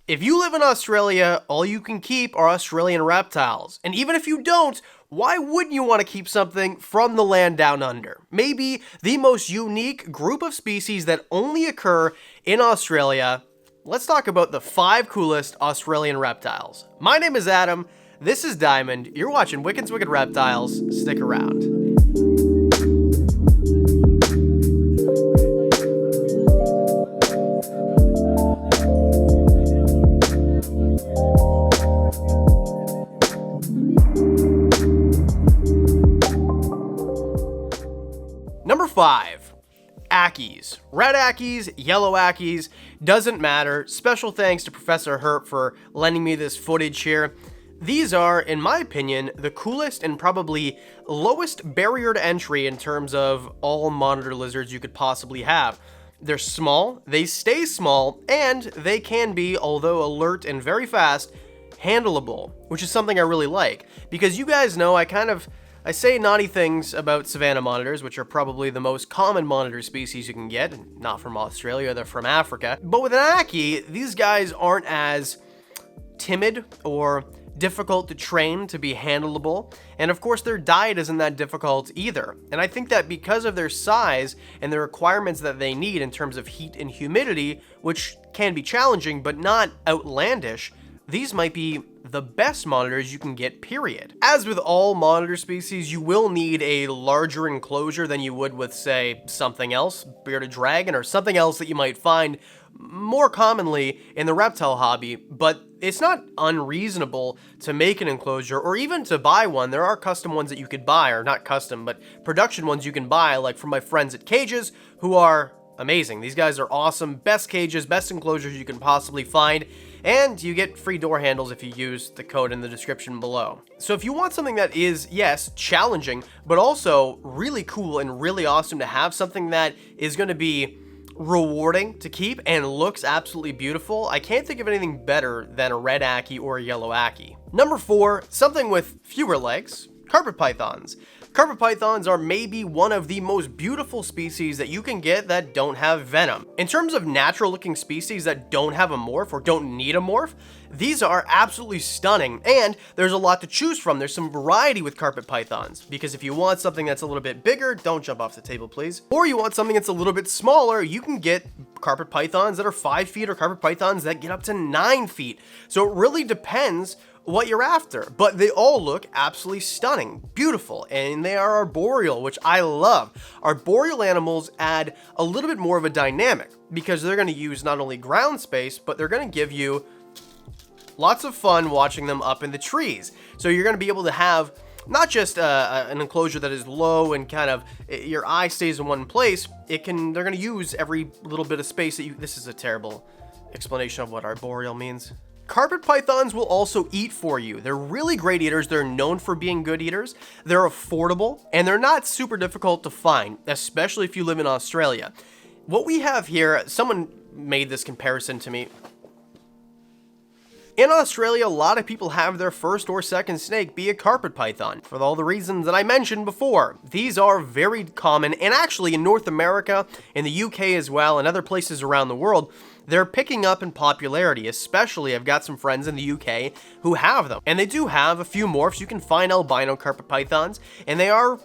If you live in Australia, all you can keep are Australian reptiles. And even if you don't, why wouldn't you want to keep something from the land down under? Maybe the most unique group of species that only occur in Australia. Let's talk about the 5 coolest Australian reptiles. My name is Adam, this is Diamond, you're watching Wicked's Wicked Reptiles, stick around. Number 5, Ackees. Red Ackees, yellow Ackees, doesn't matter. Special thanks to Professor Herp for lending me this footage here. These are, in my opinion, the coolest and probably lowest barrier to entry in terms of all monitor lizards you could possibly have. They're small, they stay small, and they can be, although alert and very fast, handleable, which is something I really like. Because you guys know I say naughty things about savanna monitors, which are probably the most common monitor species you can get, not from Australia, they're from Africa. But with an Ackie, these guys aren't as timid or difficult to train to be handleable, and of course their diet isn't that difficult either. And I think that because of their size and the requirements that they need in terms of heat and humidity, which can be challenging but not outlandish, these might be the best monitors you can get, period. As with all monitor species, you will need a larger enclosure than you would with, say, something else, bearded dragon, or something else that you might find more commonly in the reptile hobby, but it's not unreasonable to make an enclosure or even to buy one. There are custom ones that you could buy, or not custom, but production ones you can buy, like from my friends at Cages, who are amazing. These guys are awesome. Best cages, best enclosures you can possibly find. And you get free door handles if you use the code in the description below. So if you want something that is, yes, challenging, but also really cool and really awesome to have, something that is going to be rewarding to keep and looks absolutely beautiful, I can't think of anything better than a red Ackie or a yellow Ackie. Number 4, something with fewer legs, carpet pythons. Carpet pythons are maybe one of the most beautiful species that you can get that don't have venom. In terms of natural looking species that don't have a morph or don't need a morph, these are absolutely stunning, and there's a lot to choose from. There's some variety with carpet pythons, because if you want something that's a little bit bigger, don't jump off the table please, or you want something that's a little bit smaller, you can get carpet pythons that are 5 feet or carpet pythons that get up to 9 feet. So it really depends what you're after, but they all look absolutely stunning, beautiful, and they are arboreal, which I love. Arboreal animals add a little bit more of a dynamic because they're going to use not only ground space, but they're going to give you lots of fun watching them up in the trees. So you're going to be able to have not just an enclosure that is low and kind of your eye stays in one place. They're going to use every little bit of space that you. This is a terrible explanation of what arboreal means. Carpet pythons will also eat for you. They're really great eaters. They're known for being good eaters. They're affordable, and they're not super difficult to find, especially if you live in Australia. What we have here, someone made this comparison to me. In Australia, a lot of people have their first or second snake be a carpet python, for all the reasons that I mentioned before. These are very common, and actually in North America, in the UK as well, and other places around the world, they're picking up in popularity, especially I've got some friends in the UK who have them. And they do have a few morphs. You can find albino carpet pythons, and they are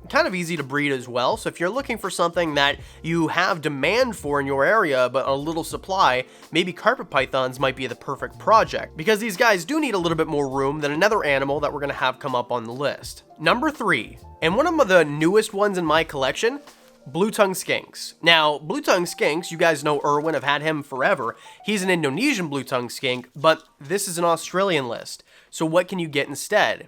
kind of easy to breed as well. So if you're looking for something that you have demand for in your area but a little supply, maybe carpet pythons might be the perfect project, because these guys do need a little bit more room than another animal that we're going to have come up on the list. Number 3, and one of the newest ones in my collection, blue-tongued skinks. Now, blue-tongued skinks, you guys know Irwin, I've had him forever. He's an Indonesian blue-tongued skink, but this is an Australian list. So what can you get instead?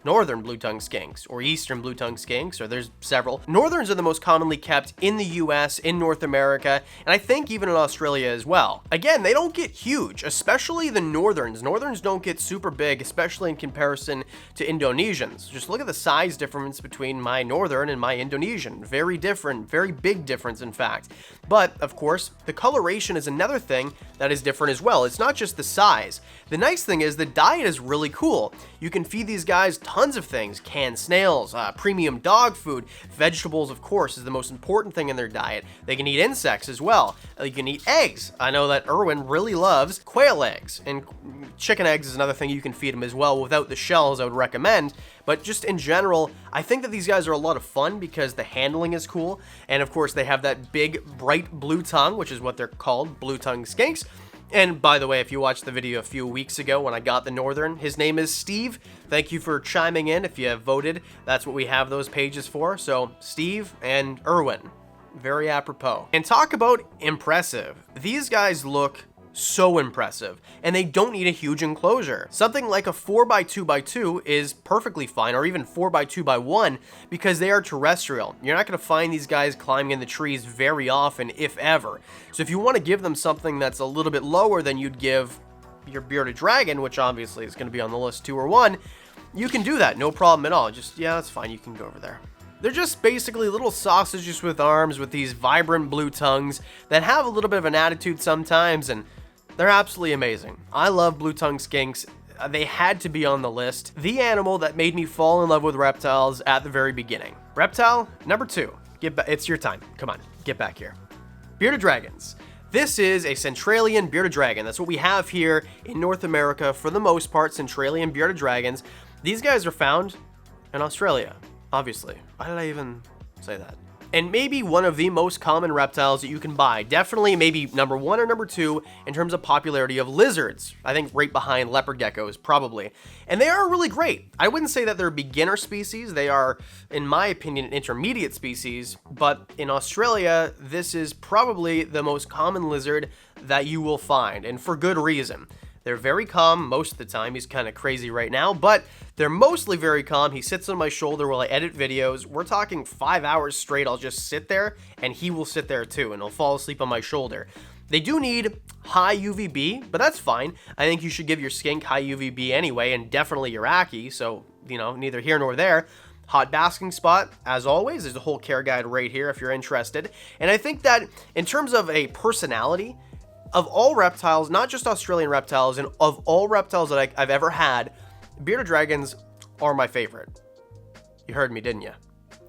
Northern blue-tongued skinks, or eastern blue-tongued skinks, or there's several. Northerns are the most commonly kept in the US, in North America, and I think even in Australia as well. Again, they don't get huge, especially the northerns. Northerns don't get super big, especially in comparison to Indonesians. Just look at the size difference between my northern and my Indonesian. Very different, very big difference in fact. But, of course, the coloration is another thing that is different as well. It's not just the size. The nice thing is the diet is really cool. You can feed these guys tons of things: canned snails, premium dog food, vegetables, of course, is the most important thing in their diet. They can eat insects as well. You can eat eggs. I know that Erwin really loves quail eggs, and chicken eggs is another thing you can feed him as well without the shells. I would recommend. But just in general, I think that these guys are a lot of fun because the handling is cool, and of course they have that big bright blue tongue, which is what they're called, blue tongue skinks. And by the way, if you watched the video a few weeks ago when I got the Northern, his name is Steve. Thank you for chiming in. If you have voted, that's what we have those pages for. So Steve and Erwin, very apropos. And talk about impressive. These guys look so impressive, and they don't need a huge enclosure. Something like a 4x2x2 is perfectly fine, or even 4x2x1, because they are terrestrial. You're not going to find these guys climbing in the trees very often, if ever. So if you want to give them something that's a little bit lower than you'd give your bearded dragon, which obviously is going to be on the list 2 or 1, you can do that, no problem at all. Just, yeah, that's fine, you can go over there. They're just basically little sausages with arms with these vibrant blue tongues that have a little bit of an attitude sometimes, and they're absolutely amazing. I love blue tongue skinks. They had to be on the list. The animal that made me fall in love with reptiles at the very beginning. Reptile number 2. It's your time. Come on, get back here. Bearded dragons. This is a Centralian bearded dragon. That's what we have here in North America for the most part, Centralian bearded dragons. These guys are found in Australia, obviously. Why did I even say that? And maybe one of the most common reptiles that you can buy. Definitely maybe number 1 or number 2 in terms of popularity of lizards. I think right behind leopard geckos, probably. And they are really great. I wouldn't say that they're a beginner species. They are, in my opinion, an intermediate species. But in Australia, this is probably the most common lizard that you will find, and for good reason. They're very calm most of the time. He's kind of crazy right now, but they're mostly very calm. He sits on my shoulder while I edit videos. We're talking 5 hours straight. I'll just sit there, and he will sit there too, and he'll fall asleep on my shoulder. They do need high UVB, but that's fine. I think you should give your skink high UVB anyway, and definitely your Ackie, so, you know, neither here nor there. Hot basking spot, as always. There's a whole care guide right here if you're interested. And I think that in terms of a personality, of all reptiles, not just Australian reptiles, and of all reptiles that I've ever had, bearded dragons are my favorite. You heard me, didn't you?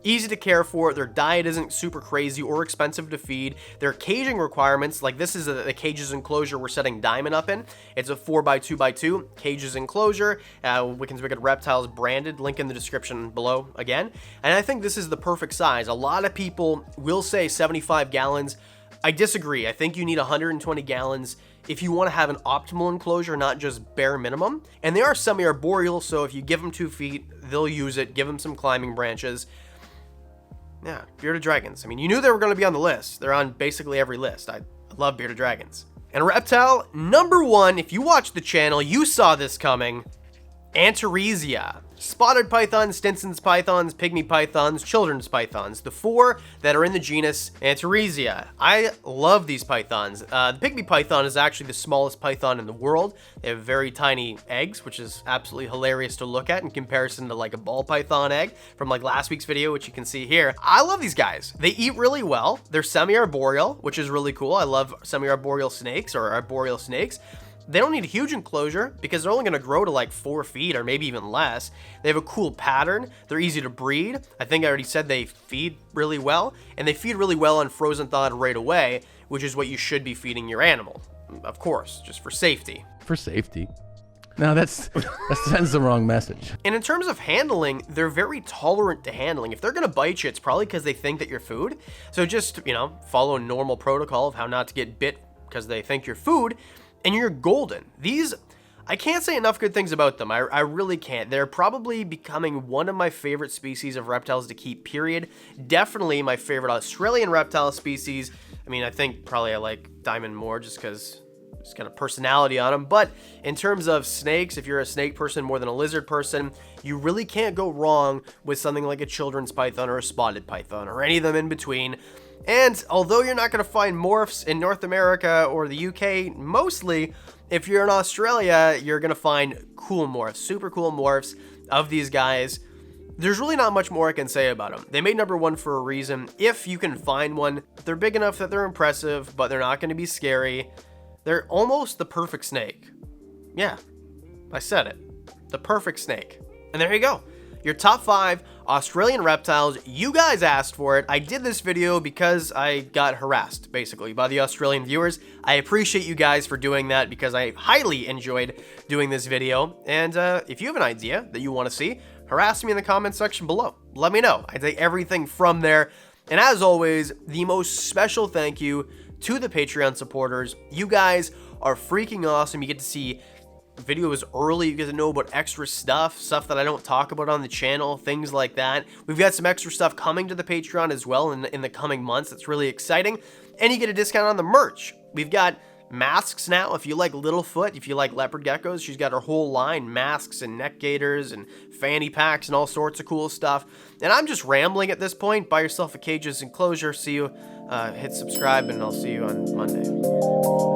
Easy to care for, their diet isn't super crazy or expensive to feed, their caging requirements, like this is the cages enclosure we're setting Diamond up in. It's a 4x2x2 cages enclosure. Wickens Wicked Reptiles branded, link in the description below again. And I think this is the perfect size. A lot of people will say 75 gallons. I disagree. I think you need 120 gallons if you want to have an optimal enclosure, not just bare minimum. And they are semi-arboreal, so if you give them 2 feet, they'll use it. Give them some climbing branches. Yeah, bearded dragons. I mean, you knew they were going to be on the list. They're on basically every list. I love bearded dragons. And reptile number 1, if you watched the channel, you saw this coming. Antaresia. Spotted pythons, Stinson's pythons, pygmy pythons, children's pythons. The 4 that are in the genus Antaresia. I love these pythons. The pygmy python is actually the smallest python in the world. They have very tiny eggs, which is absolutely hilarious to look at in comparison to like a ball python egg from like last week's video, which you can see here. I love these guys. They eat really well. They're semi-arboreal, which is really cool. I love semi-arboreal snakes or arboreal snakes. They don't need a huge enclosure because they're only going to grow to like 4 feet or maybe even less. They have a cool pattern. They're easy to breed. I think I already said they feed really well, and they feed really well on frozen thawed right away, which is what you should be feeding your animal. Of course, just for safety. For safety? No, that sends the wrong message. And in terms of handling, they're very tolerant to handling. If they're going to bite you, it's probably because they think that you're food. So just, you know, follow normal protocol of how not to get bit because they think you're food. And you're golden. These, I can't say enough good things about them. I really can't. They're probably becoming one of my favorite species of reptiles to keep, period. Definitely my favorite Australian reptile species. I mean, I think probably I like Diamond more just because it's got a personality on them. But in terms of snakes, if you're a snake person more than a lizard person, you really can't go wrong with something like a children's python or a spotted python or any of them in between. And although you're not going to find morphs in North America or the UK, mostly, if you're in Australia, you're going to find cool morphs, super cool morphs of these guys. There's really not much more I can say about them. They made number 1 for a reason. If you can find one, they're big enough that they're impressive, but they're not going to be scary. They're almost the perfect snake. Yeah, I said it. The perfect snake. And there you go. your top 5 Australian reptiles. You guys asked for it. I did this video because I got harassed, basically, by the Australian viewers. I appreciate you guys for doing that because I highly enjoyed doing this video. And if you have an idea that you want to see, harass me in the comment section below. Let me know. I take everything from there. And as always, the most special thank you to the Patreon supporters. You guys are freaking awesome. You get to see videos early, you get to know about extra stuff that I don't talk about on the channel, things like that. We've got some extra stuff coming to the Patreon as well in the coming months. It's really exciting. And you get a discount on the merch. We've got masks now. If you like Littlefoot, if you like leopard geckos, she's got her whole line, masks and neck gaiters and fanny packs and all sorts of cool stuff. And I'm just rambling at this point. Buy yourself a Cages Enclosure. See you. Hit subscribe, and I'll see you on Monday.